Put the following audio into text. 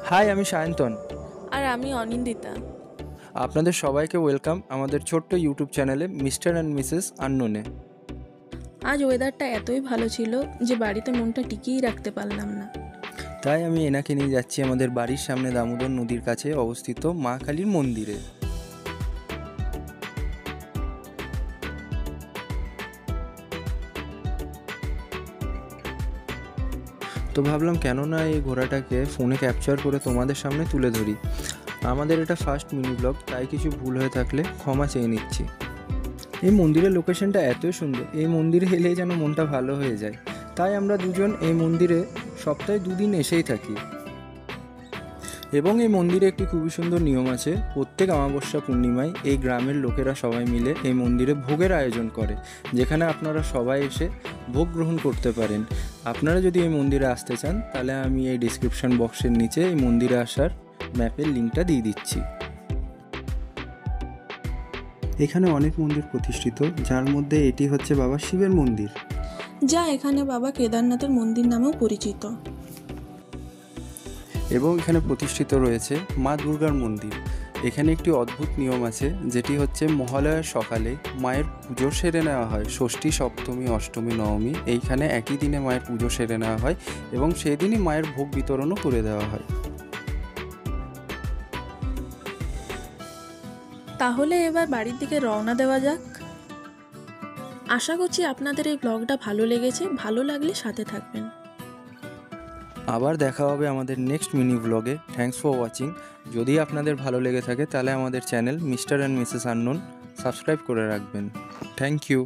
High, আমি সায়ন্তন। আর আমি অনিন্দিতা। আপনাদের সবাইকে ওয়েলকাম আমাদের ছোট্ট ইউটিউব চ্যানেলে মিস্টার অ্যান্ড মিসেস আননোনে। আজ ওয়েদারটা এতই ভালো ছিল যে বাড়িতে মনটা টিকিয়েই রাখতে পারলাম না। তাই আমি এনাকে নিয়ে যাচ্ছি আমাদের বাড়ির সামনে দামোদর নদীর কাছে অবস্থিত মা কালীর মন্দিরে। তো ভাবলাম কেন না এই ঘোড়াটাকে ফোনে ক্যাপচার করে তোমাদের সামনে তুলে ধরি। আমাদের এটা ফার্স্ট মিনি ব্লগ, তাই কিছু ভুল হয়ে থাকলে ক্ষমা চেয়ে নিচ্ছি। এই মন্দিরের লোকেশনটা এতই সুন্দর, এই মন্দিরে এলে যেন মনটা ভালো হয়ে যায়। তাই আমরা দুজন এই মন্দিরে সপ্তাহে 2 দিন এসেই থাকি। এবং এই মন্দিরে একটি খুবই সুন্দর নিয়ম আছে, প্রত্যেক অমাবস্যা পূর্ণিমায় এই গ্রামের লোকেরা সবাই মিলে এই মন্দিরে ভোগের আয়োজন করে, যেখানে আপনারা সবাই এসে ভোগ গ্রহণ করতে পারেন। আপনারা যদি এই মন্দিরে আসতে চান তাহলে আমি এই ডিসক্রিপশন বক্সের নিচে এই মন্দিরে আসার ম্যাপের লিঙ্কটা দিয়ে দিচ্ছি। এখানে অনেক মন্দির প্রতিষ্ঠিত, যার মধ্যে এটি হচ্ছে বাবা শিবের মন্দির, যা এখানে বাবা কেদারনাথের মন্দির নামেও পরিচিত। এবং এখানে প্রতিষ্ঠিত রয়েছে মা দুর্গার মন্দির। এখানে একটি অদ্ভুত নিয়ম আছে, যেটি হচ্ছে মহালয়ার সকালে মায়ের পুজো সেরে নেওয়া হয়। ষষ্ঠী, সপ্তমী, অষ্টমী, নবমী এইখানে একই দিনে মায়ের পুজো সেরে নেওয়া হয় এবং সেই দিনই মায়ের ভোগ বিতরণও করে দেওয়া হয়। তাহলে এবার বাড়ির দিকে রওনা দেওয়া যাক। আশা করছি আপনাদের এই ব্লগটা ভালো লেগেছে। ভালো লাগলে সাথে থাকবেন। আবার দেখা হবে আমাদের নেক্সট মিনি ব্লগে। Thanks for watching. যদি আপনাদের ভালো লেগে থাকে তাহলে আমাদের channel Mr and Mrs Unknown subscribe করে রাখবেন। Thank you.